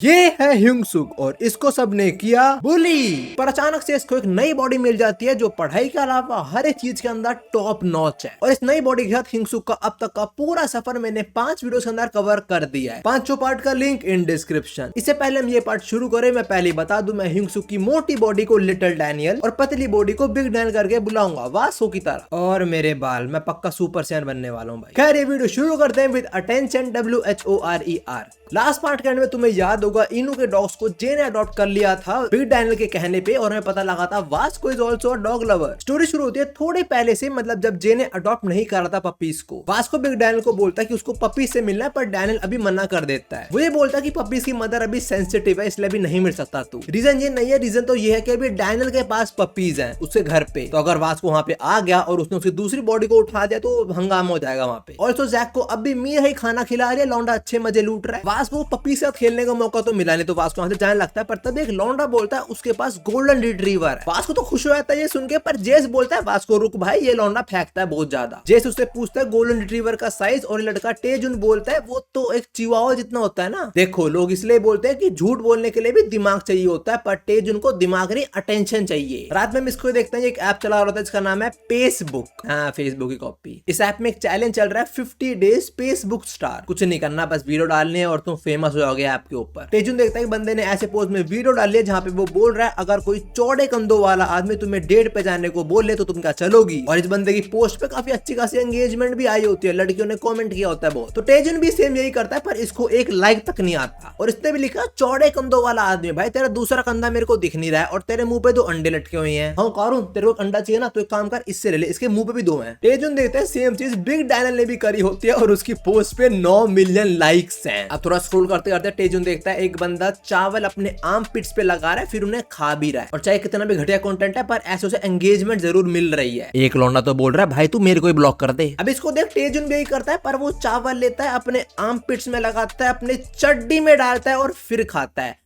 ये है ह्यूंगसुक और इसको सबने किया बुली। पर अचानक से इसको एक नई बॉडी मिल जाती है जो पढ़ाई के अलावा हर एक चीज के अंदर टॉप नॉच है। और इस नई बॉडी के साथ ह्यूंगसुक का अब तक का पूरा सफर मैंने 5 वीडियो के अंदर कवर कर दिया है। 5 पार्ट का लिंक इन डिस्क्रिप्शन। इससे पहले हम ये पार्ट शुरू करें, मैं पहले बता दूं, मैं ह्यूंगसुक की मोटी बॉडी को लिटिल डैनियल और पतली बॉडी को बिग डैनियल करके बुलाऊंगा वासो की तरह। और मेरे बाल, मैं पक्का सुपर सैन बनने वाला हूँ भाई। खैर ये वीडियो शुरू करते हैं with attention WHORER। Last part के एंड में तुम्हें याद होगा इनू के डॉग्स को जे ने अडॉप्ट कर लिया था बिग डैनियल के कहने पे, और हमें पता लगा था Vasco is also a dog lover. Story शुरू होती है थोड़े पहले से, मतलब जब जे ने अडॉप्ट नहीं करा था पपीज को। वास्को बिग डैनियल को बोलता है कि उसको पपीज से मिलना है, पर डैनियल अभी मना कर देता है। वो ये बोलता है कि पपीज की मदर अभी सेंसिटिव है, इसलिए अभी नहीं मिल सकता तू। रीजन ये नहीं है, रीजन तो ये है कि अभी डैनियल के पास पपीज हैं उसके घर पे, तो अगर वास्को वहां पे आ गया और उसने उसकी दूसरी बॉडी को उठा दिया तो हंगामा हो जाएगा वहां पे। और तो जैक को अब भी मीर ही खाना खिला रही है, लौंडा अच्छे मजे लूट रहा है। वास्को पपीज से खेलने का मौका तो मिला नहीं, तो वास्को वहां से जाने लगता है। पर तब एक लौंडा बोलता है उसके पास गोल्डन रिट्रीवर है। वास्को तो खुश हो जाता है ये सुन के, पर जेस बोलता है वास्को रुक भाई, ये लौंडा फेंकता है बहुत ज्यादा। जेस उससे पूछता है गोल्डन रिट्रीवर का साइज, और लड़का टेजुन बोलता है वो तो एक चिवावा जितना होता है ना। देखो लोग इसलिए बोलते हैं कि झूठ बोलने के लिए भी दिमाग चाहिए होता है, पर टेजुन को दिमाग नहीं अटेंशन चाहिए। रात में हम इसको देखते हैं, एक ऐप चला रहा था जिसका नाम है फेसबुक। हाँ, फेसबुक की कॉपी। इस ऐप में एक चैलेंज चल रहा है 50 डेज फेसबुक स्टार। कुछ नहीं करना, बस वीडियो डालनी है और तुम फेमस हो जाओगे ऐप के ऊपर। टेजुन देखता है कि बंदे ने ऐसे पोज में वीडियो डाली है जहाँ पे वो बोल रहा है अगर कोई चौड़े कंधों वाला आदमी तुम्हें डेट पे जाने को बोले तो तुम क्या चलोगी। और इस बंदे की पोस्ट पे काफी अच्छी खासी एंगेजमेंट भी आई होती है, लड़कियों ने कमेंट किया होता है बहुत। तो टेजुन भी सेम यही करता है, पर इसको एक लाइक तक नहीं आता। और इसने भी लिखा चौड़े कंधों वाला आदमी, भाई तेरा दूसरा कंधा मेरे को दिख नहीं रहा है और तेरे मुंह पे 2 अंडे लटके हुए हैं। हाँ कारून, तेरे को अंडा चाहिए ना, तो एक काम कर इससे ले ले, इसके मुंह पे भी 2 हैं। टेजुन देखते हैं सेम चीज बिग डैनियल ने भी करी होती है और उसकी पोस्ट पे 9 मिलियन लाइक्स हैं। अब थोड़ा स्क्रॉल करते करते टेजुन देखता है एक बंदा चावल अपने आर्म पिट्स पे लगा रहा है, फिर उन्हें खा भी रहा है। और चाहे कितना भी घटिया कंटेंट है, पर ऐसे उसे एंगेजमेंट जरूर मिल रही है। एक लौंडा तो बोल रहा है भाई तू मेरे को ही ब्लॉक कर दे। अब इसको देख, टेजुन भी यही करता है, पर वो चावल लेता है अपने आर्म पिट्स में लगाता है, अपने चड्डी में डालता है और फिर खाता है।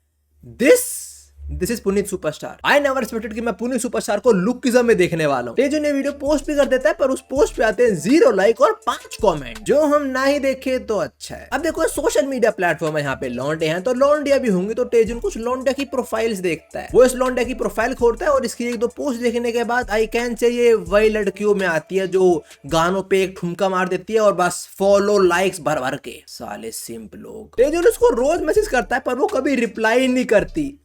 This is Puneet superstar. I never expected कि मैं पुनीत सुपरस्टार को लुकिज्म में देखने वाला हूँ। टेजुन ने वीडियो पोस्ट भी कर देता है, पर उस पोस्ट पे आते हैं 0 लाइक और 5 कमेंट, जो हम ना ही देखे तो अच्छा है। अब देखो सोशल मीडिया प्लेटफॉर्म है, यहाँ पे लौंडे हैं तो लौंडिया भी होंगी, तो टेजुन कुछ लौंडिया की प्रोफाइल्स देखता है। वो इस लौंडिया की प्रोफाइल खोलता है और इसकी 1-2 पोस्ट देखने के बाद आई कैन से ये वही लड़कियों में आती है जो गानों पे एक ठुमका मार देती है और बस फॉलो लाइक्स भर भर के। साले सिंप लोग। टेजुन उसको रोज मैसेज करता है, पर वो कभी रिप्लाई नहीं करती।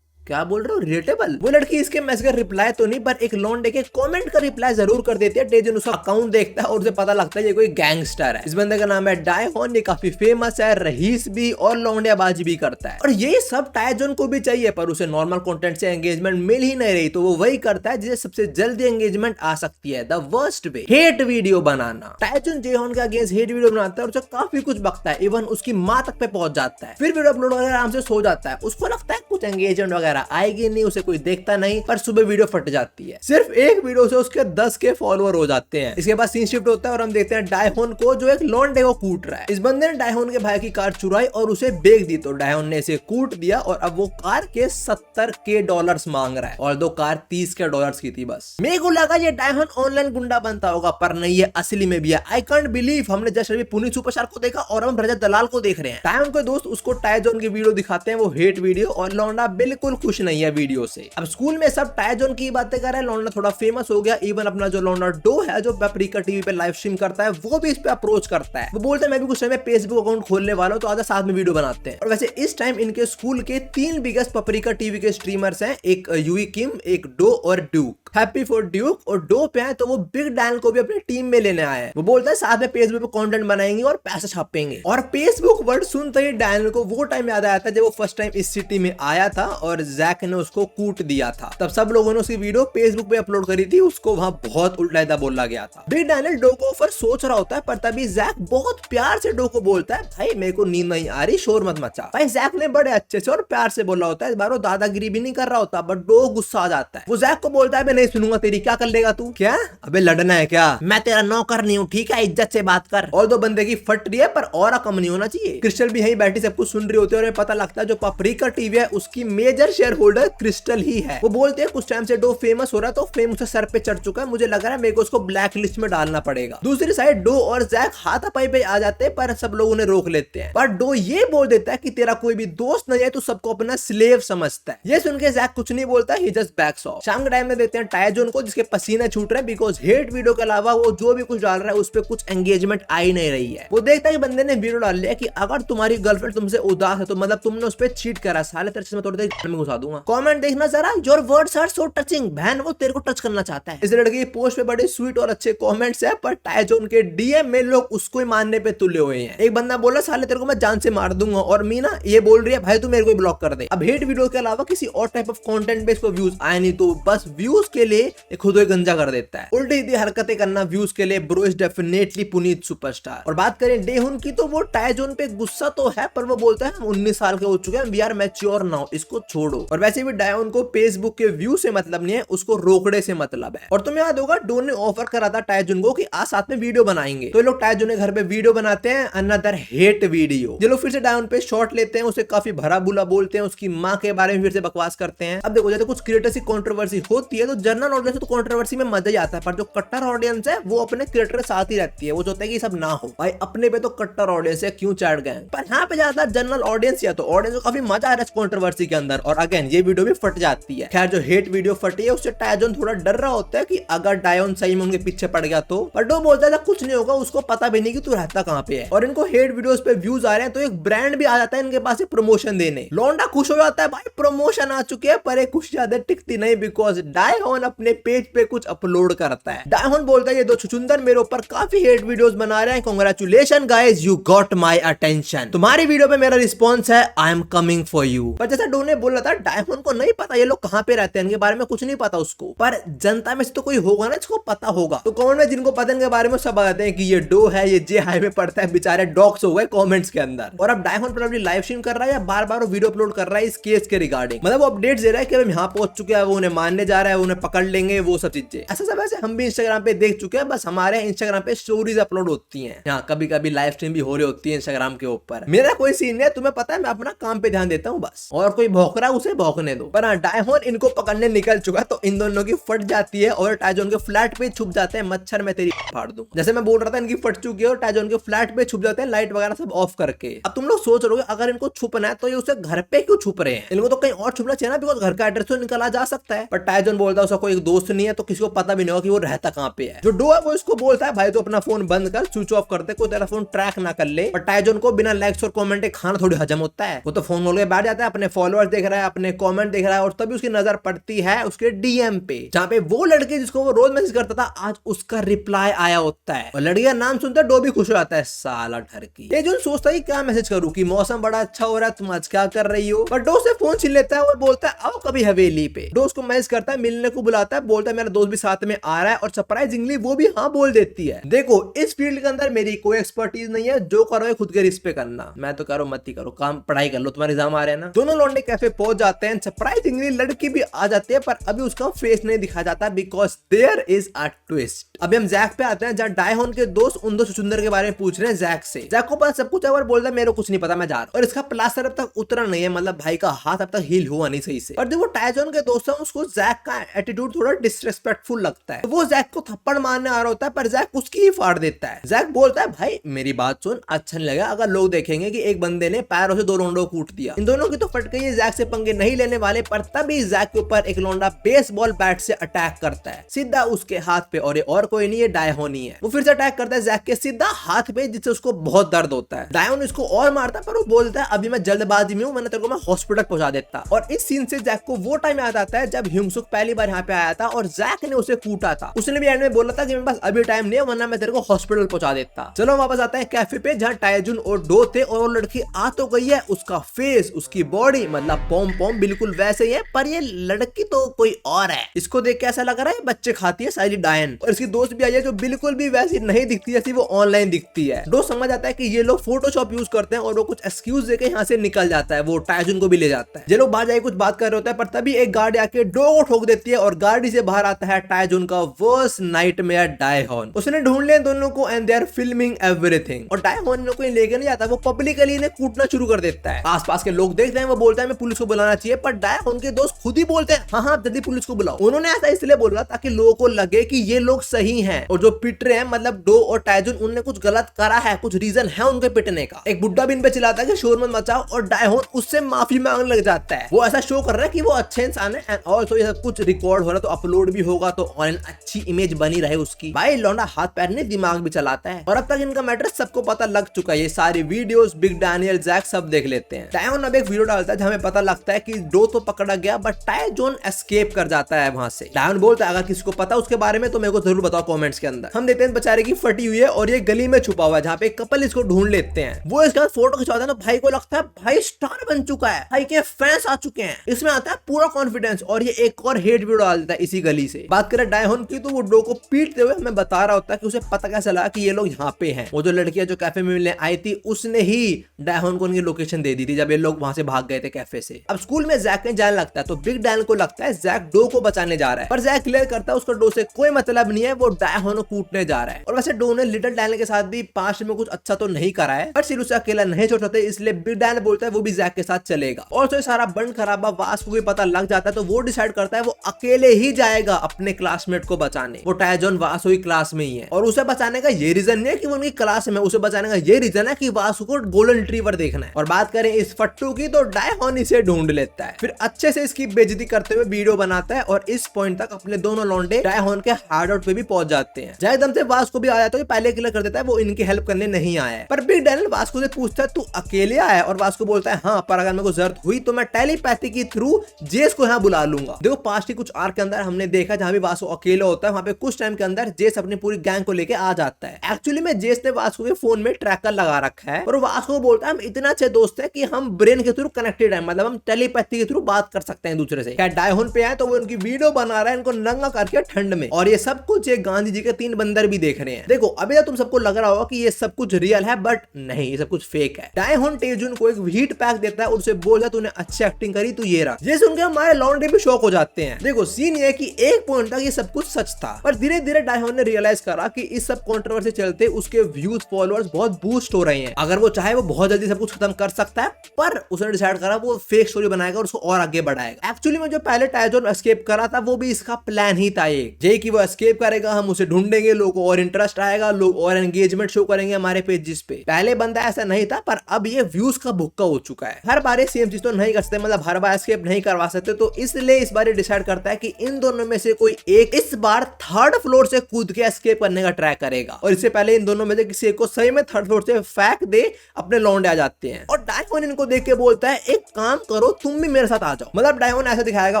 क्या बोल रहे हो, रिलेटेबल। वो लड़की इसके मैसेज का रिप्लाई तो नहीं, पर एक लौंडे के कमेंट का रिप्लाई जरूर कर देती है। टेजुन उसका अकाउंट देखता है और उसे पता लगता है ये कोई गैंगस्टर है। इस बंदे का नाम है डायहोन, ये काफी फेमस है, रहीस भी और लौंडियाबाजी भी करता है। और ये सब टेजुन को भी चाहिए, पर उसे नॉर्मल कंटेंट से एंगेजमेंट मिल ही नहीं रही, तो वो वही करता है जिसे सबसे जल्दी एंगेजमेंट आ सकती है, the worst way, hate video बनाना। टेजुन जेहोन के अगेंस्ट हेट वीडियो बनाता है और उसे काफी कुछ बकता है, इवन उसकी माँ तक पे पहुंच जाता है। फिर वीडियो अपलोड वगैरह आराम से सो जाता है। उसको लगता है कुछ एंगेजमेंट वगैरह आएगी नहीं, उसे कोई देखता नहीं, पर सुबह वीडियो फट जाती है। सिर्फ एक वीडियो से उसके 10 के फॉलोअर हो जाते हैं। इसके बाद सीन शिफ्ट होता है और हम देखते हैं डायहोन को जो एक लौंडे को कूट रहा है। इस बंदे ने डायहोन के भाई की कार चुराई और उसे बेच दी, तो डायहोन ने इसे कूट दिया और अब वो कार के 70 के डॉलर्स मांग रहा है, और 2 कार 30 के डॉलर्स की थी। बस मेरे को लगा ये डायहोन ऑनलाइन गुंडा बनता होगा, पर नहीं, ये असली में भी है। आई कांट बिलीव हमने जस्ट अभी पुनीत सुपरस्टार को देखा और हम रजत दलाल को देख रहे हैं। डायहोन के दोस्त उसको टेजुन की वीडियो दिखाते हैं, वो हेट वीडियो, और लौंडा बिल्कुल खुश नहीं है वीडियो से। अब स्कूल में सब टेजुन की बातें कर रहे हैं, लौंडा थोड़ा फेमस हो गया। इवन अपना जो लौंडा डो है जो पेपरिका टीवी पे लाइव स्ट्रीम करता है, वो भी इस पे अप्रोच करता है। वो बोलते हैं मैं भी कुछ टाइम में फेसबुक अकाउंट खोलने वाला हूं, तो आधा साथ में वीडियो बनाते हैं। और वैसे इस टाइम इनके स्कूल के 3 बिगेस्ट पेपरिका टीवी के स्ट्रीमर्स हैं, एक यूई किम, एक डो और ड्यूक। हैप्पी फॉर ड्यूक और डो पे है, तो वो बिग डैन को भी अपनी टीम में लेने आया है। वो बोलता है साथ में फेसबुक पे कंटेंट बनाएंगे और पैसा छापेंगे। और फेसबुक वर्ड सुनते ही डैनियल को वो टाइम याद आया था जब वो फर्स्ट टाइम इस सिटी में आया था और जैक ने उसको कूट दिया था। तब सब लोगों ने उसकी वीडियो फेसबुक पे अपलोड करी थी, उसको वहां बहुत उल्टा बोला गया था। बिग डैनियल डो को ऑफर सोच रहा होता है, पर तभी जैक बहुत प्यार से डो को बोलता है भाई मेरे को नींद नहीं आ रही, शोर मत मचा। भाई जैक ने बड़े अच्छे से और प्यार से बोला होता है, इस बार वो दादागिरी भी नहीं कर रहा होता, बट डो गुस्सा आ जाता है। वो जैक को बोलता है मैं नहीं सुनूंगा तेरी, क्या कर लेगा तू? क्या अबे लड़ना है क्या? मैं तेरा नौकर नहीं हूँ, ठीक है, इज्जत से बात कर। और 2 बंदे की फट रही है, पर और कम नहीं होना चाहिए। क्रिस्टल भी यहीं बैठी सब कुछ सुन रही होती है और पता लगता है जो पेपरिका टीवी है उसकी मेजर शेयर होल्डर क्रिस्टल ही है। वो बोलते हैं कुछ टाइम से डो फेमस हो रहा है तो फेम उसके सर पे चढ़ चुका है, मुझे लग रहा है मेरे को उसको ब्लैक लिस्ट में डालना पड़ेगा। दूसरी साइड डो और जैक हाथापाई पे आ जाते हैं पर सब लोग उन्हें रोक लेते हैं। पर डो ये बोल देता है कि तेरा कोई भी दोस्त नहीं है, तो सबको अपना स्लेव समझता है। ये सुन के जैक कुछ नहीं बोलता, ही जस्ट बैक्स ऑफ। शाम के टाइम में देते हैं टाइजोन को जिसके पसीने छूट रहे हैं बिकॉज हेट वीडियो के अलावा वो जो भी कुछ डाल रहा है उस पर कुछ एंगेजमेंट आ ही नहीं रही है। वो देखता है कि बंदे ने वीडियो डाल लिया कि अगर तुम्हारी गर्लफ्रेंड तुमसे उदास है तो मतलब तुमने उस पर चीट करा, साले तेरे से थोड़ी देर में घुसा दूंगा। कमेंट देखना जरा, your words are so touching. बहन वो तेरे को टच करना चाहता है। इस लड़के की पोस्ट पे बड़े स्वीट और अच्छे कमेंट्स है, पर टाइजोन के डीएम में लोग उसको ही मानने पे तुले हुए हैं। एक बंदा बोला साले तेरे को मैं जान से मार दूंगा, और मीना ये बोल रही है भाई तू मेरे को ब्लॉक कर दे। अब हेट वीडियो के अलावा किसी और टाइप ऑफ कंटेंट पे इसको व्यूज आए नहीं तो बस व्यूज के लिए खुद ही गंजा कर देता है। उल्टी सीधी हरकतें करना व्यूज के लिए bro is definitely Puneet superstar. और बात करें डेहुन की तो वो टाइजोन पे गुस्सा तो है पर वो बोलता है हम 19 साल के हो चुके हैं, वी आर मैच्योर नाउ, इसको छोड़ो। और वैसे भी डायोन को फेसबुक के व्यू से मतलब नहीं है, उसको रोकड़े से मतलब है। और तुम्हें याद होगा डो ने ऑफर करा था टाइजोन को कि आज साथ में वीडियो बनाएंगे, तो ये लोग टाइजोन के घर पे वीडियो बनाते हैं, अनदर हेट वीडियो। ये लोग फिर से डायोन पे शॉट लेते हैं, उसे काफी भरा बुला बोलते हैं, उसकी माँ के बारे में फिर से बकवास करते हैं। अब देखो जैसे कुछ क्रिएटर की कंट्रोवर्सी होती है तो जनरल ऑडियंस तो कंट्रोवर्सी में मजा ही आता है, पर जो कट्टर ऑडियंस है वो अपने क्रिएटर के साथ ही रहती है। वो चाहता है कि सब ना हो भाई, अपने पे तो कट्टर ऑडियंस है क्यों चैट गए। पर यहाँ पे ज्यादा जनरल ऑडियंस या तो ऑडियंस को काफी मजा आ रहा है कंट्रोवर्सी के अंदर। और अगेन ये वीडियो भी फट जाती है। खैर जो हेट वीडियो फटी है उससे टाइजोन थोड़ा डर रहा होता है कि अगर डायोन सही में उनके पीछे पड़ गया तो। पर डो बोलता है कुछ नहीं होगा, उसको पता भी नहीं कि तू रहता कहाँ पे है। और इनको हेट वीडियोस पे व्यूज आ रहे हैं तो एक ब्रांड भी आ जाता है इनके पास प्रमोशन देने। लौंडा खुश हो जाता है भाई प्रमोशन आ चुके हैं, पर एक खुशी ज्यादा टिकती नहीं बिकॉज डायोन अपने पेज पे कुछ अपलोड करता है। डायोन बोलता है ये दो छुचुंदर मेरे ऊपर काफी हेट वीडियोस बना रहे हैं, congratulation guys you got my attention. तुम्हारी वीडियो पे मेरा रिस्पॉन्स है I am coming for you. पर जैसा डो ने बोला था डायोन को नहीं पता ये लोग कहाँ पे रहते हैं, इनके बारे में कुछ नहीं पता उसको, पर जनता में से तो कोई होगा ना जिसको पता होगा। तो कमेंट में जिनको पता इनके बारे में सब बताते हैं कि ये डो है, ये जे हाईवे पड़ता है, बेचारे डॉक्स हो गए कमेंट्स के अंदर। और अब डायोन प्रोबेबली लाइव स्ट्रीम कर रहा है या बार बार वीडियो अपलोड कर रहा है इस केस के रिगार्डिंग, मतलब वो अपडेट्स दे रहा है कि हम यहाँ पहुंच चुके हैं, वो उन्हें मानने जा रहा है, उन्हें पकड़ लेंगे, वो सब चीजें। ऐसा सब ऐसे हम भी इंस्टाग्राम पे देख चुके हैं, बस हमारे इंस्टाग्राम पे स्टोरीज अपलोड होती हैं, यहाँ कभी कभी लाइव स्ट्रीम भी हो रही होती है इंस्टाग्राम के ऊपर। मेरा कोई सीन नहीं है, तुम्हें पता है मैं अपना काम पे ध्यान देता हूँ बस, और कोई भौंक रहा है उसे भौंकने दो। पर डायोन इनको पकड़ने निकल चुका तो इन दोनों की फट जाती है और टाइजोन के फ्लैट पे छुप जाते हैं। मच्छर में तेरी फाड़ दूं, जैसे मैं बोल रहा था इनकी फट चुकी है और टाइजोन के फ्लैट पे छुप जाते हैं लाइट वगैरह सब ऑफ करके। अब तुम लोग सोच रहे हो अगर इनको छुपना है तो ये उसे घर पे क्यों छुप रहे हैं, इनको तो कहीं और छुपना चाहिए ना, बिकॉज घर का एड्रेस तो निकला जा सकता है। पर टाइजोन बोलता है उसका कोई दोस्त नहीं है तो किसी को पता भी नहीं होगा कि वो रहता कहाँ पे है। जो डो है वो इसको बोलता है भाई तो अपना फोन बंद कर, स्विच ऑफ कर दे, कोई तेरा फोन ट्रैक ना कर ले। पर टाइजोन को बिना लाइक्स और कमेंट के खाना थोड़ी हजम होता है, वो तो फोन खोल के बैठ जाता है, अपने फॉलोअर्स देख रहा है, अपने कमेंट देख रहा है, और तभी उसकी नजर पड़ती है उसके डीएम पे, जहाँ पे वो लड़के जिसको वो रोज मैसेज करता था आज उसका रिप्लाई आया होता है। और लड़की का नाम सुनता है डो भी खुश हो जाता है, साला ठरकी। ये जो सोचता है क्या मैसेज करूं कि मौसम बड़ा अच्छा हो रहा है, तुम आज क्या कर रही हो। पर डो से फोन छीन लेता है और बोलता है आओ कभी हवेली पे। डो उसको मैसेज करता है, मिलने को बुलाता है, बोलता है मेरा दोस्त भी साथ में आ रहा है, और सरप्राइजिंगली वो भी हाँ बोल देती है। देखो इस फील्ड के अंदर मेरी कोई एक्सपर्टीज नहीं है, जो करो खुद के रिस्क पे करना, मैं तो करो मत ही करो, काम पढ़ाई कर लो, तुम्हारे एग्जाम आ रहे हैं ना। दोनों लौंडे कैफे पहुंच जाते हैं, सरप्राइजिंगली लड़की भी आ जाती है, पर अभी उसका फेस नहीं दिखाया जाता because there is a twist. अभी हम जैक पे आते हैं जहाँ डायोन के दोस्त उन दो सुंदर के बारे में पूछ रहे हैं जैक से। जैक को पता सब कुछ है और बोलता है मेरे को कुछ नहीं पता, मैं जा रहा हूं। और इसका प्लास्टर अब तक उतरा नहीं है, मतलब भाई का हाथ अब तक हील हुआ नहीं सही से। और जब वो टाइजोन के दोस्त है उसको जैक का एटीट्यूड थोड़ा डिसरिस्पेक्टफुल लगता है, तो वो जैक को थप्पड़ मारने आ रहा होता है, पर जैक उसकी ही फाड़ देता है। जैक बोलता है भाई मेरी बात सुन, अच्छा नहीं लगा अगर लोग देखेंगे कि एक बंदे ने पैरों से दो लौंडों को कूट दिया। इन दोनों की तो फट गई है, जैक से पंगे नहीं लेने वाले। पर तभी जैक के ऊपर एक लौंडा बेसबॉल बैट से अटैक करता है सीधा उसके हाथ पे, और ये और कोई नहीं है डायोन ही है। वो फिर से अटैक करता है जैक के सीधा हाथ पे, जिससे उसको बहुत दर्द होता है। डायोन इसको और मारता है, पर वो बोलता है अभी मैं जल्दबाजी में हूँ, मैंने तेरे को मैं हॉस्पिटल पहुंचा देता। और इस सीन से जैक को वो टाइम याद आता है जब ह्यूंगसुक पहली बार यहाँ पे आया था और जैक ने उसे कूटा था। उसने भी एंड में बोला था कि मेरे पास अभी टाइम नहीं है, वरना मैं तेरे को हॉस्पिटल पहुंचा देता। चलो वापस आता है कैफे पे जहाँ टाइजोन और डो थे, और वो लड़की आ तो गई है, उसका फेस उसकी बॉडी मतलब पॉम पॉम बिल्कुल वैसे ही है, पर ये लड़की तो कोई और है। इसको देख के ऐसा लग रहा है बच्चे खाती है सारी डायन। और इसकी दोस्त भी आई है जो बिल्कुल भी वैसी नहीं दिखती जैसी वो ऑनलाइन दिखती है। डो समझ आता है कि ये लोग फोटोशॉप यूज करते हैं और वो कुछ एक्सक्यूज देके यहाँ से निकल जाता है। वो टाइजोन को भी ले जाता है। ये लोग बाहर जाके कुछ बात कर रहे होते हैं, पर तभी एक गाड़ी आके डो को ठोक देती है और गाड़ी से बाहर आता है टाइजोन का वर्स्ट नाइटमेयर डायोन। उसने ढूंढ लिया दोनों को and they are filming everything. और डायोन को लेके नहीं जाता, वो पब्लिकली इन्हें कूटना शुरू कर देता है। आसपास के लोग देखते हैं, वो बोलता है मैं पुलिस को बुलाना बुलाना चाहिए, पर डायहोन के दोस्त खुद ही बोलते हैं हाँ जल्दी पुलिस को बुलाओ। उन्होंने ऐसा इसलिए बोला ताकि लोगों को लगे कि ये लोग सही हैं और जो पिट रहे हैं मतलब डो और टाइजुन उनने कुछ गलत करा है, कुछ रीजन है उनके पिटने का। एक बुड्ढा भी इन पे चिल्लाता है कि शोर मत मचाओ और डायहोन उससे माफी मांगने लग जाता है। वो ऐसा शो कर रहा है कि वो अच्छे इंसान है एंड ऑल्सो ये सब कुछ रिकॉर्ड हो रहा है तो अपलोड भी होगा तो और अच्छी इमेज बनी रहे उसकी। भाई लौंडा हाथ पैर नहीं दिमाग भी चलाता है और अब तक इनका मैटर सबको पता लग चुका है। ये सारी वीडियोस बिग डैनियल जैक सब देख लेते हैं। डायहोन अब एक वीडियो डालता है जहां हमें पता लगता है कि डो तो पकड़ा गया बट टाइजोन एस्केप कर जाता है वहां से। डायहोन बोलता है अगर किसी को पता उसके बारे में तो मेरे को जरूर बताओ कमेंट्स के अंदर। हम देखते हैं बेचारे की फटी हुई है और ये गली में छुपा हुआ है जहाँ पे कपल इसको ढूंढ लेते हैं। वो इसके बाद फोटो खिंचवाता है ना, भाई को लगता है भाई स्टार बन चुका है, भाई के फैंस आ चुके हैं। इसमें आता है पूरा कॉन्फिडेंस और ये एक और हेट वीडियो डाल देता है इसी गली से। बात करें डायहोन की तो वो डो को पीटते हुए हमें बता रहा होता है कि उसे पता कैसे लगा कि ये लोग यहाँ पे हैं। वो जो लड़कियां जो कैफे में मिलने आई थी उसने ही डायहोन को उनकी लोकेशन दे दी थी जब ये लोग वहां से भाग गए थे कैफे से। अब स्कूल में जैक कहीं जाने लगता है तो बिग डैन को लगता है जैक डो को बचाने जा रहा है, पर जैक क्लियर करता है उसका डो से कोई मतलब नहीं है, वो डायहोन को कूटने जा रहा है। और वैसे डो ने लिटिल डैन के साथ भी पास्ट में कुछ अच्छा तो नहीं करा है, पर सिर्फ उसे अकेला नहीं छोड़ सकते, इसलिए बिग डैन बोलता है वो भी जैक के साथ चलेगा। और तो सारा बंद खराबा वास्को को पता लग जाता है तो वो डिसाइड करता है वो अकेले ही जाएगा अपने क्लासमेट को बचाने। वो टाइजोन वास्को की क्लास में ही है और उसे बचाने का ये रीजन नहीं है कि वो उनकी क्लास में, उसे बचाने का ये रीजन है कि वास्को को गोल्डन रिट्रीवर देखना है। और बात करें इस फट्टू की तो डायहोन इसे ढूंढ लेता है, फिर अच्छे से इसकी बेइज्जती करते हुए वीडियो बनाता है और इस पॉइंट तक अपने दोनों लौंडे डायहोन के हार्ड आउट पे भी पहुंच जाते हैं। जब एकदम से वास्को भी आ जाता है, पहले क्लियर कर देता है वो इनकी हेल्प करने नहीं आया है। पर बिग डैनियल वास्को से पूछता है तू अकेले आया है, और वास्को बोलता है हाँ, पर अगर मेरे को जरूरत हुई तो मैं टेलीपैथी के थ्रू जेस को यहाँ बुला लूंगा। देखो पास्ट की कुछ आर्क के अंदर हमने देखा जहाँ भी वास्को अकेले होता है वहाँ पे कुछ टाइम के अंदर जेस अपनी पूरी गैंग को लेके आ जाता है। एक्चुअली में जेस ने वास्को के फोन में ट्रैकर लगा रखा है और वास्को बोलता है हम इतना अच्छे दोस्त है कि हम ब्रेन के थ्रू कनेक्टेड है, मतलब हम टेलीपैथी के थ्रू बात कर सकते हैं दूसरे से। क्या डायहोन पे है तो वो उनकी वीडियो बना रहा है इनको नंगा करके ठंड में, और ये सब कुछ एक गांधी जी के 3 बंदर भी देख रहे हैं। देखो अभी तक तुम सबको लग रहा होगा कि ये सब कुछ रियल है, बट नहीं, ये सब कुछ फेक है। डायहोन टेजुन को एक हीट पैक देता है और उसे बोलता है तूने अच्छी एक्टिंग करी, तू ये रहा। ये सुन के हमारे लॉन्डे भी शॉक हो जाते हैं। देखो सीन ये कि एक पॉइंट तक ये सब कुछ सच था, पर धीरे धीरे डायहोन ने रियलाइज करा कि इस सब कंट्रोवर्सी चलते उसके व्यूज फॉलोअर्स बहुत बूस्ट हो रहे हैं। अगर वो चाहे वो बहुत जल्दी सब कुछ खत्म कर सकता है, पर उसने डिसाइड करा वो फेक स्टोरी बनाएगा और उसको और आगे बढ़ाएगा। एक्चुअली में जो पहले टाइजोन एस्केप करा था वो भी इसका प्लान ही था ये कि वो एस्केप करेगा, हम उसे ढूंढेंगे, लोगों को और इंटरेस्ट आएगा, लोग और एंगेजमेंट शो करेंगे हमारे पेजेस पे। पहले बंदा ऐसा नहीं था, पर अब ये व्यूज का भुक्का हो चुका है। हर बार सेम चीज तो नहीं कर सकते, मतलब हर बार एस्केप नहीं करवा सकते, तो इसलिए इस बार डिसाइड करता है कि इन दोनों में से कोई एक इस बार 3rd फ्लोर से कूद के एस्केप करने का ट्राई करेगा, और इससे पहले इन दोनों में से किसी एक को सही में 3rd फ्लोर से फेंक दे, अपने लौंडे आ जाते हैं। और डायहोन इनको देख के बोलता है एक काम करो तुम भी मेरे साथ आ जाओ। मतलब डायहोन ऐसा दिखाएगा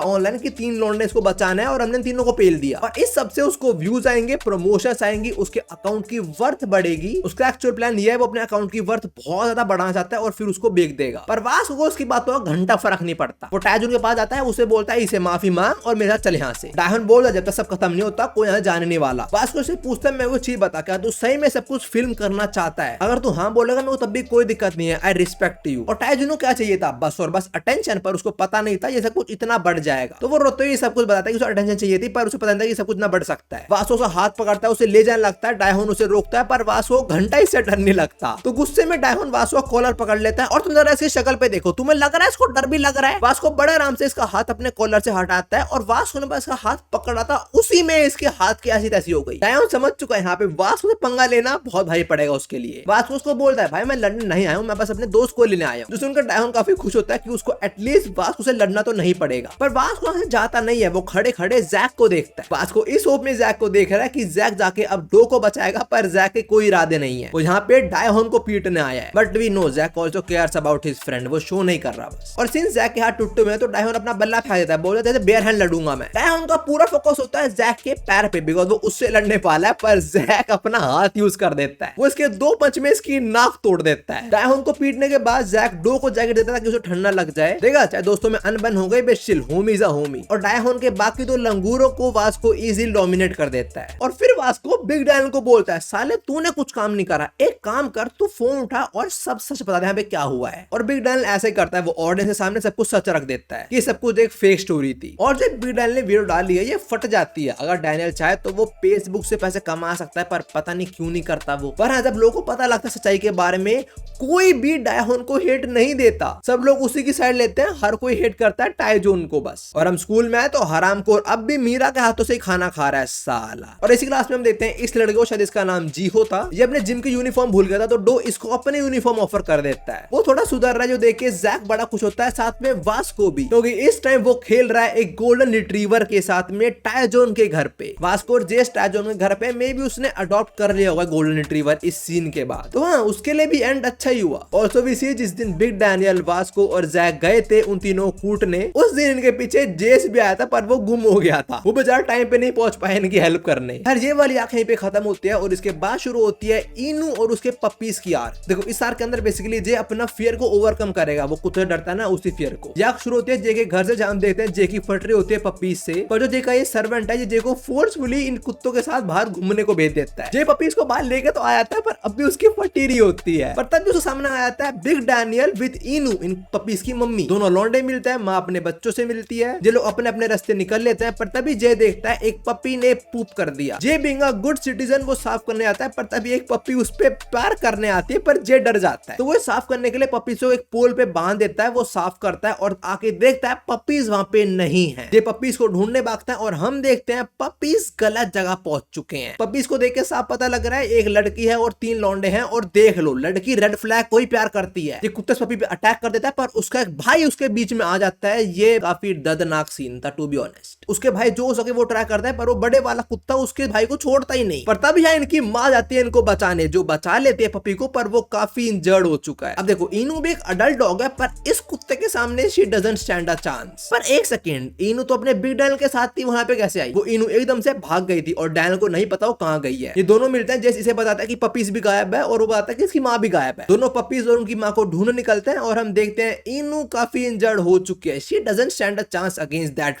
ऑनलाइन कि 3 लौंडे इसको बचाना है और हमने तीनों को पेल दिया, और इस सबसे उसको व्यूज आएंगे, प्रमोशंस आएंगी, उसके अकाउंट की वर्थ बढ़ेगी। उसका एक्चुअल प्लान ये है वो अपने अकाउंट की वर्थ बहुत ज्यादा बढ़ाना चाहता है और फिर उसको बेच देगा। पर वास्को को उसकी बातों का घंटा फर्क नहीं पड़ता। वो टाइजोन के पास आता है, उसे बोलता है इसे माफी मांग और मेरे साथ चल यहाँ से। डायहोन बोलता जब तक सब खत्म नहीं होता कोई यहाँ जाने नहीं वाला। वास्को से पूछता है मैं वो चीज बता, क्या तू सही में सब कुछ फिल्म करना चाहता है? अगर तू हाँ बोलेगा ना तब भी कोई दिक्कत नहीं है, आई रिस्पेक्ट यू। और टाइजोन को क्या चाहिए था? बस और बस अटेंशन, पर उसको पता नहीं था ये सब कुछ इतना बढ़ जाएगा। तो वो रोते हुए सब कुछ बताता है कि उसे अटेंशन चाहिए थी, पर उसे पता नहीं था कि सब कुछ ना बढ़ सकता है। वास्को उसका हाथ पकड़ता है, उसे ले जाने लगता है, डायहोन उसे रोकता है, पर वास्को घंटा इससे डर नहीं लगता। तो गुस्से में डायहोन वास्को कॉलर पकड़ लेता है, और तुम जरा इसकी शक्ल पे देखो, तुम्हें लग रहा है इसको डर भी लग रहा है। वास्को बड़े आराम से इसका हाथ अपने कॉलर से हटाता है, और वास्को ने बस इसका हाथ पकड़ा था, उसी में इसके हाथ की ऐसी तैसी हो गई। डायहोन समझ चुका है यहाँ पे वास्को से पंगा लेना बहुत भारी पड़ेगा उसके लिए। वास्को उसको बोलता है भाई मैं लड़ने नहीं आया हूँ, मैं बस अपने दोस्त को लेने आया हूँ। जो सुनकर डायहोन काफी खुश होता है कि उसको एटलीस्ट वास्को से लड़ना तो नहीं पड़ेगा। पर वास्को वहां से जाता नहीं है, वो खड़े खड़े जैक को देखता है। वास्को इस होप में जैक को देख रहा है कि जैक जाके अब डो को बचाएगा, पर जैक के कोई इरादे नहीं है। वो यहाँ पे डायहोन को पीटने आया है, but we know Jack also cares about his friend, वो शो नहीं कर रहा बस। और सिंस जैक के हाथ टूटे हुए हैं तो डायहोन अपना बल्ला फेंक देता है, बोलता है जैसे बेयर हैंड लड़ूंगा मैं। डायहोन का पूरा फोकस होता है जैक के पैर पे, बिकॉज वो उससे लड़ने वाला है, पर जैक अपना हाथ यूज कर देता है। वो इसके 2 पंच में इसकी नाक तोड़ देता है। डायहोन को पीटने के बाद जैक डो को जैकेट देता है ताकि उसे ठंडा लग जाए। देखा चाहे दोस्तों में अनबन हो गई, best chill, Homi is a Homi. और डायहोन के बाकी 2 लंगूरों को वास्को इजीली डोमिनेट कर देता है। और फिर वास्को बिग डैनियल को बोलता है साले तूने कुछ काम नहीं करा, एक काम कर तू फोन उठा और सब सच बता दे यहाँ पे क्या हुआ है। और बिग डैनियल ऐसे करता है, वो ऑडियंस के सामने सब कुछ सच रख देता है कि सब कुछ एक फेक स्टोरी थी। और जब बिग डैनियल ने वीडियो डाली है ये फट जाती है। अगर डैनियल चाहे तो वो फेसबुक से पैसे कमा सकता है, पर पता नहीं क्यों नहीं करता वो। पर हाँ, जब लोगों को पता लगता है सच्चाई के बारे में, कोई भी डायहोन को हेट नहीं देता, सब लोग उसी की साइड लेते देखते हैं हर कोई हेट करता है टाइजोन को बस, और हम स्कूल में आए तो हरामखोर अब भी मीरा के हाथों से ही खाना खा रहा है साला। और इसी क्लास में हम देखते हैं इस लड़के को, शायद इसका नाम जीहो था, ये अपने जिम की यूनिफॉर्म भूल गया था तो डो इसको अपने यूनिफॉर्म ऑफर कर देता है। वो थोड़ा सुधर रहा है जो देख के जैक बड़ा खुश होता है, साथ में वास्को भी, क्योंकि इस टाइम वो खेल रहा है एक गोल्डन रिट्रीवर के साथ में टाइजोन के घर पे। वास्को और जेस टाइजोन के घर पे मे भी उसने अडॉप्ट कर लिया होगा गोल्डन रिट्रीवर इस सीन के बाद, तो हाँ उसके लिए भी एंड अच्छा ही हुआ। ऑल्सो वी सी जिस दिन बिग डैनियल, वास्को और जैक गए थे उन तीनों कूटने, उस दिन इनके पीछे जेस भी आया था पर वो गुम हो गया था, वो बेचारा टाइम पे नहीं पहुंच पाया इनकी हेल्प करने। यार ये वाली आंख यहीं पे खत्म होती है और इसके बाद शुरू होती है इनू और उसके पपीज की आर्क। देखो इस आर्क के अंदर बेसिकली जे अपना फियर को ओवरकम करेगा, वो कुत्ते डरता है ना उसी फियर को। ये आर्क शुरू होती है जे के घर से, जहां हम देखते हैं जे की फट रही होती है पपीज से, पर जो जे का ये सर्वेंट है ये जे को फोर्सफुली इन कुत्तों के साथ बाहर घूमने को भेज देता है। जे पपीज को बाहर लेके तो आ जाता है पर अब भी उसकी फटी रही होती है, पर तब भी उसके सामने आ जाता है बिग डैनियल विद इनू, इन पपीज की मम्मी। दोनों लौंडे मिलते हैं, माँ अपने बच्चों से मिलती है, जे लोग अपने अपने रास्ते निकल लेते हैं, पर तभी जे देखता है एक पपी ने पूप कर दिया। जे बीइंग अ गुड सिटीजन वो साफ करने आता है, पर तभी एक पपी उस पे प्यार करने आती है, पर जे डर जाता है तो वो साफ करने के लिए पपी से एक पोल पे बांध देता है, वो साफ करता है और आके देखता है पपीज वहां पे नहीं है। जे पपीज को ढूंढने भागता है और हम देखते हैं पपीज गलत जगह पहुंच चुके हैं। पपीज को देख के साफ पता लग रहा है एक लड़की है और 3 लौंडे हैं, और देख लो लड़की रेड फ्लैग को ही प्यार करती है। ये कुत्ते पपी पे अटैक कर देता है पर उसका एक भाई उसके बीच में आ जाता है। ये काफी दर्दनाक सीन था टू बी ऑनेस्ट। उसके भाई जो हो सके वो ट्राई करता है पर वो बड़े वाला कुत्ता उसके भाई को छोड़ता ही नहीं। पर तभी यहाँ इनकी माँ जाती है इनको बचाने, जो बचा लेती है पपी को, पर वो काफी इंजर्ड हो चुका है। अब देखो इनू भी एक अडल्ट डॉग है पर इस कुत्ते के सामने she doesn't stand a chance. पर एक सेकेंड, इनू तो अपने बिग डैनियल के साथ थी, वहां पे कैसे आई? वो इनू एकदम से भाग गई थी और डैनियल को नहीं पता वो कहाँ गई है। ये दोनों मिलते हैं, जैसे इसे बताता है कि पपीज भी गायब है और वो बताता है कि इसकी माँ भी गायब है। दोनों पपीज और उनकी माँ को ढूंढने निकलते हैं और हम देखते हैं इनू काफी इंजर्ड हो चुकी है। She doesn't stand a chance against that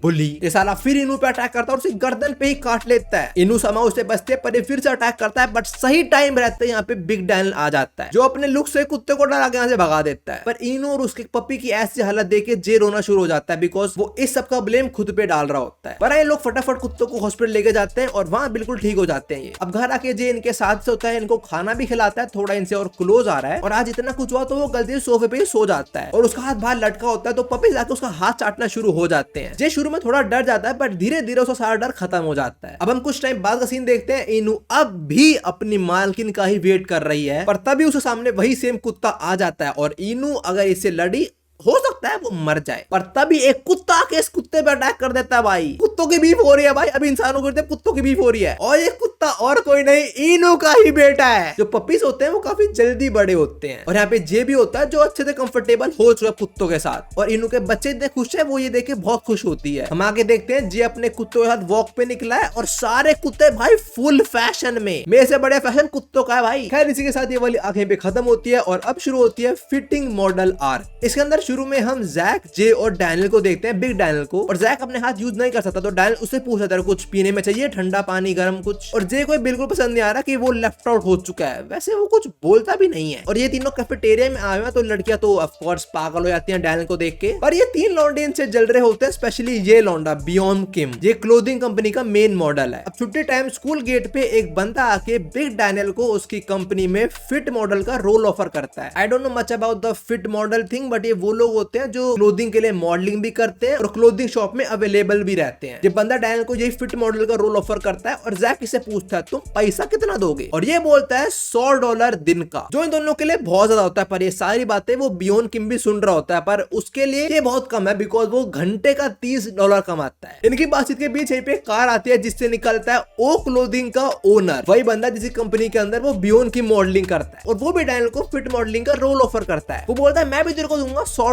bully. ये साला फिर इनू पे अटैक करता है और उसे गर्दन पे ही काट लेता है। इनू समा उसे बचते है पर ये फिर से अटैक करता है, बट सही टाइम रहते यहाँ पे बिग डैनियल आ जाता है जो अपने लुक से कुत्ते को डरा के यहाँ से भगा देता है। पर इनू और उसके पपी की ऐसी हालत देख के जे रोना शुरू हो जाता है, बिकॉज वो इस सब का ब्लेम खुद पे डाल रहा होता है। पर ये लोग फटाफट कुत्तों को हॉस्पिटल लेके जाते हैं और वहां बिल्कुल ठीक हो जाते हैं। ये अब घर आके जे इनके साथ से होता है, इनको खाना भी खिलाता है, थोड़ा इनसे और क्लोज आ रहा है। और आज इतना कुछ हुआ तो वो गलती से सोफे पे ही सो जाता है और उसका हाथ बाहर लटका होता है, तो पपी जाके उसका हाथ चाटना शुरू हो जाते हैं। जे शुरू में थोड़ा डर जाता है पर धीरे धीरे उसका सारा डर खत्म हो जाता है। अब हम कुछ टाइम बाद का सीन देखते हैं। इनू अब भी अपनी मालकिन का ही वेट कर रही है, पर तभी उसके सामने वही सेम कुत्ता आ जाता है और इनू अगर इससे लड़ी हो सकता है वो मर जाए, पर तभी एक कुत्ता के इस कुत्ते पे अटैक कर देता है। भाई कुत्तों की बीफ हो रही है भाई, अभी इंसानों को कुत्तों की बीफ हो रही है और ये कुत्ता और कोई नहीं इनू का ही बेटा है। जो पपीज होते हैं वो काफी जल्दी बड़े होते हैं और यहाँ पे जे भी होता है जो अच्छे से कंफर्टेबल हो चुका है कुत्तों के साथ, और इनू के बच्चे इतने खुश है, वो ये देख के बहुत खुश होती है। हम आगे देखते हैं जे अपने कुत्तों के साथ वॉक पे निकला है और सारे कुत्ते भाई फुल फैशन में, मेरे से बड़े फैशन कुत्तों का है भाई। खैर इसी के साथ ये वाली आंखें पे खत्म होती है और अब शुरू होती है फिटिंग मॉडल आर्क। इसके अंदर शुरू में हम जैक, जे और डैनियल को देखते हैं, बिग डैनियल को, और जैक अपने हाथ यूज नहीं कर सकता तो डैनियल उससे पूछता है कुछ पीने में चाहिए, ठंडा पानी, गर्म कुछ, और जे को बिल्कुल पसंद नहीं आ रहा कि वो लेफ्ट आउट हो चुका है। वैसे वो कुछ बोलता भी नहीं है और ये तीनों कैफेटेरिया में आए हुए हैं, तो लड़कियां तो ऑफ कोर्स पागल हो जाती हैं डैनियल को देख के। पर ये 3 लौंडे इनसे जल रहे होते हैं, स्पेशली ये लौंडा बियॉन्ड किम, ये क्लोथिंग कंपनी का मेन मॉडल है। अब छुट्टी टाइम स्कूल गेट पे एक बंदा आके बिग डैनियल को उसकी कंपनी में फिट मॉडल का रोल ऑफर करता है। I don't know much about the fit model thing, but ये वो लोग होते हैं जो क्लोथिंग के लिए मॉडलिंग भी करते हैं और क्लोथिंग शॉप में अवेलेबल भी रहते हैं। ये बंदा डैनियल को यही फिट मॉडल का रोल ऑफर करता है और जैक इसे पूछता है तुम पैसा कितना दोगे, और ये बोलता है $100 दिन का, जो इन दोनों के लिए बहुत ज्यादा होता है। पर ये सारी बातें वो बियॉन्ड किम भी सुन रहा होता है, पर उसके लिए ये बहुत कम है बिकॉज वो घंटे का $30 कमाता है। इनकी बातचीत के बीच यहीं पे कार आती है जिससे निकलता है ओ क्लोथिंग का ओनर, वही बंदा जिस कंपनी के अंदर वो बियॉन्ड की मॉडलिंग करता है, और वो भी डैनियल को फिट मॉडलिंग का रोल ऑफर करता है। वो बोलता है मैं भी तेरे को दूंगा $100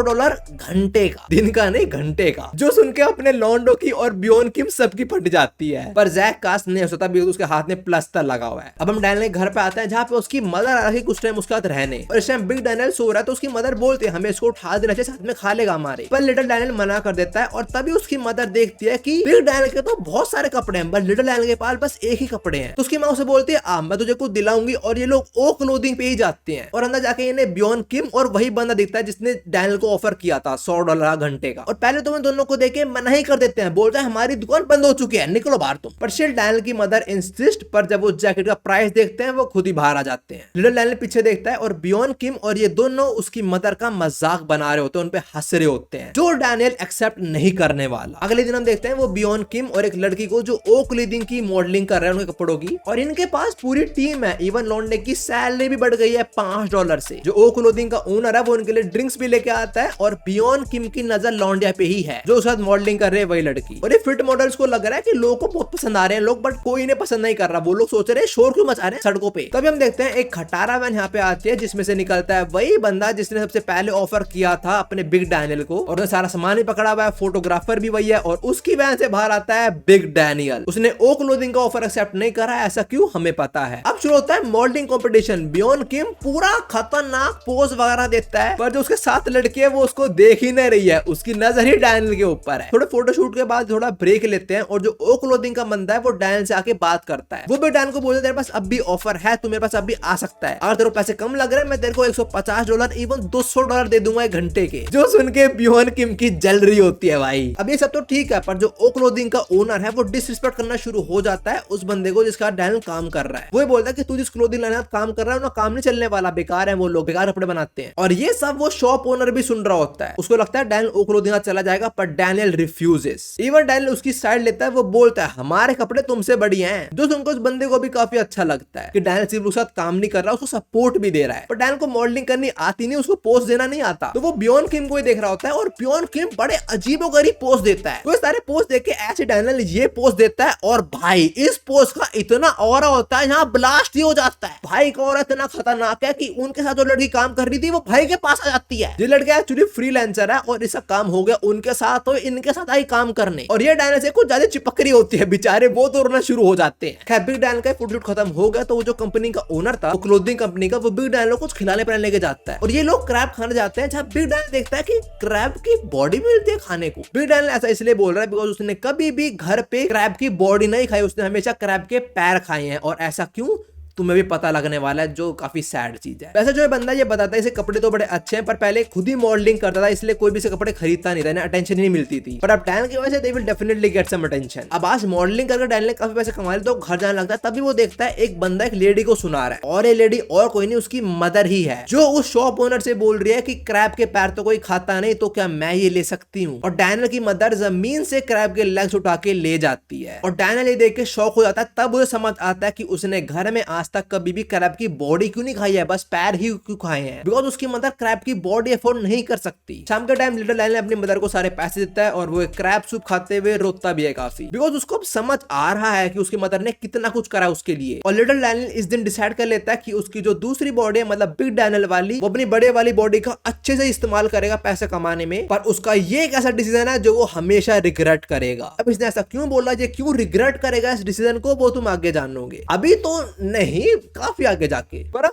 घंटे का, दिन का नहीं घंटे का। जो सुन के अपने लॉन्डो की और बियॉन्ड किम सबकी फट जाती है, पर जैक कास्ट नहीं हो सकता बिकॉज उसके हाथ में प्लास्टर लगा हुआ है। अब हम डैनियल के घर पे आते हैं जहाँ पे उसकी मदर आ रही कुछ टाइम उसके साथ रहने, और इस टाइम बिग डैनियल सो रहा है तो उसकी मदर बोलती है हमें इसको उठा देना चाहिए, साथ में खा लेगा हमारे, पर लिटिल डैनियल मना कर देता है। और तभी उसकी मदर देखती है कि बिग डैनियल के तो बहुत सारे कपड़े हैं बट लिटिल डैनियल के पास बस एक ही कपड़े हैं, तो उसकी माँ उसे बोलती है आ मैं तुझे कुछ दिलाऊंगी, और ये लोग ओ क्लोथिंग पे ही जाते हैं और अंदर जाके इन्हें बियॉन्ड किम और वही बंदा दिखता है जिसने डैनियल को ऑफर किया था $100 घंटे का। और पहले तो मैं दोनों को देखे मना ही कर देते हैं, बोलते हैं हमारी दुकान बंद हो चुकी है, निकलो बाहर तुम। पर स्टिल डैनियल की मदर इंसिस्ट, पर जब वो जैकेट का प्राइस देखते हैं वो खुद ही बाहर आ जाते हैं। लिटिल डैनियल पीछे देखता है और बियॉन किम और ये दोनों उसकी मदर का मजाक बना रहे होते हैं, उनपे हंस रहे होते हैं, जो डैनियल एक्सेप्ट नहीं करने वाला। अगले दिन हम देखते हैं वो बियॉन किम और एक लड़की को जो ओ क्लोथिंग की मॉडलिंग कर रहे हैं उनके कपड़ों की, और इनके पास पूरी टीम है। इवन लॉन्डे की सैलरी भी बढ़ गई है $5 से। जो ओ क्लोथिंग का ओनर है वो उनके लिए ड्रिंक्स भी लेके आता है और बियॉन किम की नजर लॉन्डिया पे ही है, जो उसके साथ मॉडलिंग कर रहे हैं वही लड़की। और ये फिट मॉडल्स को लग रहा है कि लोगों को बहुत पसंद आ रहे हैं लोग, बट कोई इन्हें पसंद नहीं कर रहा। वो लोग सोच रहे हैं शोर क्यों मचा रहे हैं सड़कों पे। तभी हम देखते हैं एक खटारा वैन यहाँ पे आती है, जिसमें से निकलता है वही बंदा जिसने सबसे पहले ऑफर किया था अपने बिग डैनियल को, और सारा सामान भी पकड़ा हुआ है, फोटोग्राफर भी वही है, और उसकी वैन से बाहर आता है बिग डैनियल। उसने ओ क्लोथिंग का ऑफर एक्सेप्ट नहीं करा, ऐसा क्यों हमें पता है। अब शुरू होता है मॉडलिंग कंपटीशन। बियॉन किम पूरा खतरनाक पोज वगैरह देता है, पर जो उसके साथ लड़की है वो उसको देख ही नहीं रही है, उसकी नजर ही डैनियल के ऊपर है। थोड़े फोटोशूट के बाद थोड़ा ब्रेक लेते हैं और जो ओ क्लोथिंग का बंदा है वो डैनियल से आके बात करता है। वो भी डैनियल को बोलता है तेरे पास अब भी ऑफर है, तू मेरे पास अब भी आ सकता है, अगर तेरे को पैसे कम लग रहे हैं मैं तेरे को $150 इवन $200 दे दूंगा एक घंटे के। जो सुन के बियॉन किम की जल रही होती है भाई। अब ये सब तो ठीक है, पर जो ओ क्लोथिंग का ओनर है वो डिसरिस्पेक्ट करना शुरू हो जाता है उस बंदे को जिसका डैनियल काम कर रहा है। वो बोलता है कि तू जिस क्लोथिंग लाइन काम कर रहा है ना काम नहीं चलने वाला, बेकार है, वो लोग बेकार कपड़े बनाते हैं। और ये सब वो शॉप ओनर भी सुन रहा होता है। उसको लगता है डैनियल ओ क्लोथिंग चला जाएगा, पर डैनियल रिफ्यूजेस। इवन डैनियल उसकी साइड लेता है, वो बोलता है हमारे कपड़े तुमसे बढ़िया हैं, जो सुनकर उस बंदे को भी काफी अच्छा लगता है कि डैनियल सिर्फ उसके साथ काम नहीं कर रहा, उसको सपोर्ट भी दे रहा है। पर डैनियल को मॉडलिंग करनी आती नहीं, उसको पोस्ट देना नहीं आता, तो वो बियॉन किम को ही देख रहा होता है और बियॉन किम बड़े अजीबोगरीब पोस्ट देता है। तो सारे पोस्ट देख के ऐसे डैनियल ये पोस्ट देता है, और भाई इस पोस्ट का इतना ऑरा होता है यहाँ ब्लास्ट ही हो जाता है। भाई का ऑरा इतना खतरनाक है कि उनके साथ जो लड़की काम कर रही थी वो भाई के पास आ जाती है। ये लड़का एक्चुअली फ्रीलांसर है और इसका काम हो गया उनके साथ, तो इनके साथ आई काम करने, और ये डैनियल से कुछ ज्यादा चिपक रही होती है, बेचारे वो तो रोना शुरू हो जाते हैं। खैर बिग डैनियल का फोटोशूट खत्म हो गया, तो वो जो कंपनी का ओनर था, वो क्लोथिंग कंपनी का, वो बिग डैनियल को कुछ खिलाने पिलाने लेके जाता है, और ये लोग क्रैब खाने जाते हैं, जहाँ बिग डैनियल देखता है कि क्रैब की बॉडी मिलती है खाने को। बिग डैनियल ऐसा इसलिए बोल रहा है बिकॉज उसने कभी भी घर पे क्रैब की बॉडी नहीं खाई, उसने हमेशा क्रैब के पैर खाए हैं। और ऐसा क्यों तुम्हें भी पता लगने वाला है, जो काफी सैड चीज है। वैसे जो बंदा ये बताता है इसे कपड़े तो बड़े अच्छे हैं, पर पहले खुद ही मॉडलिंग करता था, इसलिए कोई भी इसे कपड़े खरीदता नहीं था, इन्हें अटेंशन ही नहीं मिलती थी। पर अब डैनियल की वजह से they will definitely get some attention. अब आज मॉडलिंग करके डैनियल ने काफी पैसे कमा लिए, तो घर जाने लगता है। तभी वो देखता है एक बंदा एक लेडी को सुना रहा है, और ये लेडी और कोई नहीं उसकी मदर ही है, जो उस शॉप ओनर से बोल रही है कि क्रैब के पैर तो कोई खाता नहीं, तो क्या मैं ये ले सकती हूँ। और डैनियल की मदर जमीन से क्रैब के लेग्स उठा के ले जाती है, और डैनियल ये देख के शौक हो जाता है। तब उसे समझ आता है कि उसने घर में आज तक कभी भी क्रैब की बॉडी क्यों नहीं खाई है, बस पैर ही क्यों खाए हैं, बिकॉज उसकी मदर क्रैब की बॉडी अफोर्ड नहीं कर सकती। शाम के टाइम लिटिल डैनियल अपनी मदर को सारे पैसे देता है, और वो एक क्रैब सूप खाते हुए रोता भी है काफी, बिकॉज उसको अब समझ आ रहा है कि उसकी मदर ने कितना कुछ करा उसके लिए। और लिटिल डैनियल इस दिन डिसाइड कर लेता है कि उसकी जो दूसरी बॉडी है, मतलब बिग डैनियल वाली, वो अपनी बड़े वाली बॉडी का अच्छे से इस्तेमाल करेगा पैसे कमाने में। पर उसका ये एक ऐसा डिसीजन है जो वो हमेशा रिग्रेट करेगा। अब इसने ऐसा क्यों बोला, ये क्यों रिग्रेट करेगा इस डिसीजन को, वो तुम आगे जानोगे, अभी तो नहीं, काफी आगे जाके। पर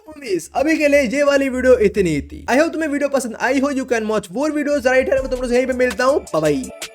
अभी के लिए ये वाली वीडियो इतनी थी। आई होप तुम्हें वीडियो पसंद आई हो। You can watch more videos right here. मैं तुम लोग से यहीं पे मिलता हूँ। Bye bye.